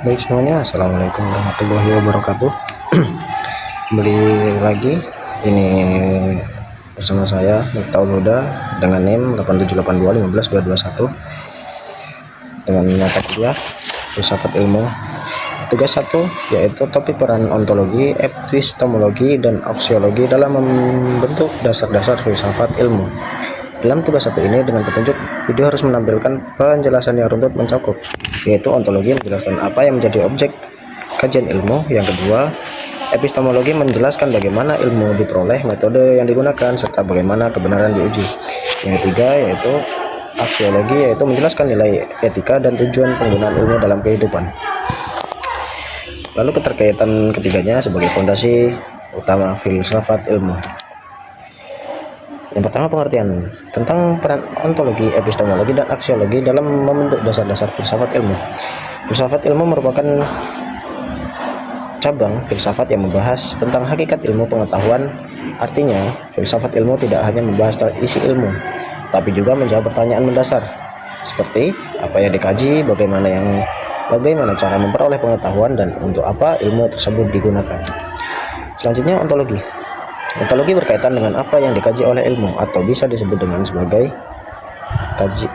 Baik semuanya, assalamualaikum warahmatullahi wabarakatuh. Kembali lagi ini bersama saya Miftahul Huda dengan NIM 8782152221 dengan mata kuliah Filsafat Ilmu. Tugas 1 yaitu topik peran ontologi, epistemologi, dan aksiologi dalam membentuk dasar-dasar filsafat ilmu. Dalam tugas 1 ini dengan petunjuk video harus menampilkan penjelasan yang runtut mencakup, yaitu ontologi menjelaskan apa yang menjadi objek kajian ilmu. Yang kedua, epistemologi menjelaskan bagaimana ilmu diperoleh, metode yang digunakan, serta bagaimana kebenaran diuji. Yang ketiga yaitu aksiologi, yaitu menjelaskan nilai etika dan tujuan penggunaan ilmu dalam kehidupan. Lalu keterkaitan ketiganya sebagai fondasi utama filsafat ilmu. Yang pertama, pengertian tentang peran ontologi, epistemologi, dan aksiologi dalam membentuk dasar-dasar filsafat ilmu. Filsafat ilmu merupakan cabang filsafat yang membahas tentang hakikat ilmu pengetahuan. Artinya, filsafat ilmu tidak hanya membahas isi ilmu, tapi juga menjawab pertanyaan mendasar seperti apa yang dikaji, bagaimana cara memperoleh pengetahuan, dan untuk apa ilmu tersebut digunakan. Selanjutnya, ontologi. Ontologi berkaitan dengan apa yang dikaji oleh ilmu, atau bisa disebut dengan sebagai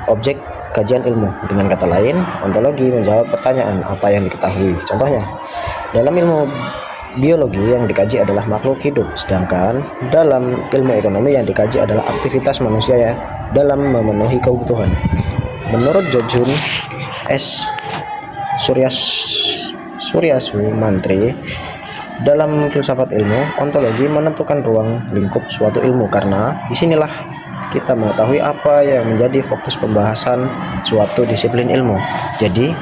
objek kajian ilmu. Dengan kata lain, ontologi menjawab pertanyaan apa yang diketahui. Contohnya, dalam ilmu biologi yang dikaji adalah makhluk hidup, sedangkan dalam ilmu ekonomi yang dikaji adalah aktivitas manusia ya dalam memenuhi kebutuhan. Menurut Jojun S. Suryasu Mantri, dalam filsafat ilmu, ontologi menentukan ruang lingkup suatu ilmu, karena disinilah kita mengetahui apa yang menjadi fokus pembahasan suatu disiplin ilmu. Jadi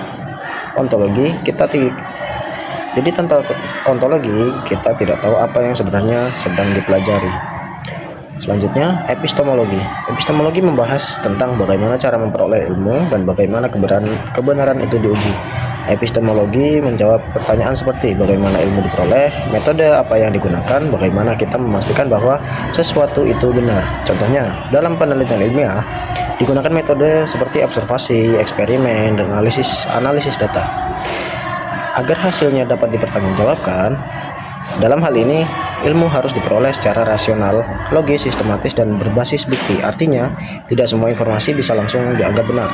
tanpa ontologi kita tidak tahu apa yang sebenarnya sedang dipelajari. Selanjutnya, epistemologi. Epistemologi membahas tentang bagaimana cara memperoleh ilmu dan bagaimana kebenaran itu diuji. Epistemologi menjawab pertanyaan seperti bagaimana ilmu diperoleh, metode apa yang digunakan, bagaimana kita memastikan bahwa sesuatu itu benar. Contohnya, dalam penelitian ilmiah digunakan metode seperti observasi, eksperimen, dan analisis data. Agar hasilnya dapat dipertanggungjawabkan, dalam hal ini ilmu harus diperoleh secara rasional, logis, sistematis, dan berbasis bukti. Artinya, tidak semua informasi bisa langsung dianggap benar,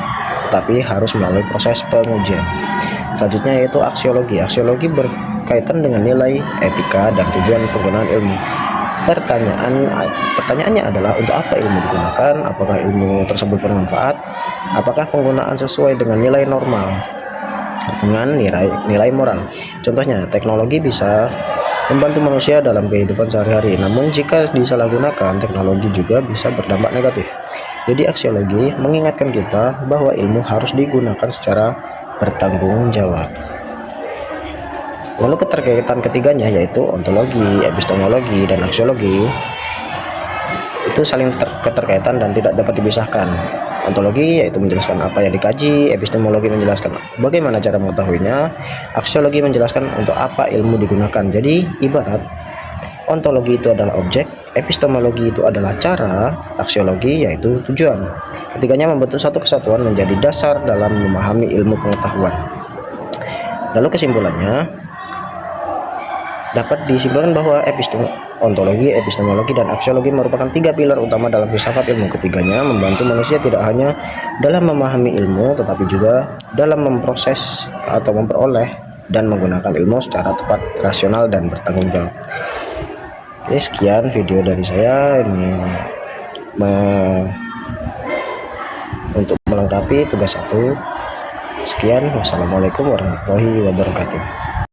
tetapi harus melalui proses pengujian. Selanjutnya yaitu aksiologi. Aksiologi berkaitan dengan nilai, etika, dan tujuan penggunaan ilmu. Pertanyaannya adalah untuk apa ilmu digunakan, apakah ilmu tersebut bermanfaat, apakah penggunaan sesuai dengan nilai normal, dengan nilai moral. Contohnya, teknologi bisa membantu manusia dalam kehidupan sehari-hari, namun jika disalahgunakan, teknologi juga bisa berdampak negatif. Jadi aksiologi mengingatkan kita bahwa ilmu harus digunakan secara bertanggung jawab. Lalu keterkaitan ketiganya yaitu ontologi, epistemologi, dan aksiologi itu saling keterkaitan dan tidak dapat dipisahkan. Ontologi yaitu menjelaskan apa yang dikaji, epistemologi menjelaskan bagaimana cara mengetahuinya, aksiologi menjelaskan untuk apa ilmu digunakan. Jadi ibarat ontologi itu adalah objek, epistemologi itu adalah cara, aksiologi yaitu tujuan. Ketiganya membentuk satu kesatuan menjadi dasar dalam memahami ilmu pengetahuan. Lalu kesimpulannya, dapat disimpulkan bahwa ontologi, epistemologi, dan aksiologi merupakan 3 pilar utama dalam filsafat ilmu. Ketiganya membantu manusia tidak hanya dalam memahami ilmu, tetapi juga dalam memproses atau memperoleh dan menggunakan ilmu secara tepat, rasional, dan bertanggung jawab. Oke, sekian video dari saya ini untuk melengkapi tugas 1. Sekian, wassalamualaikum warahmatullahi wabarakatuh.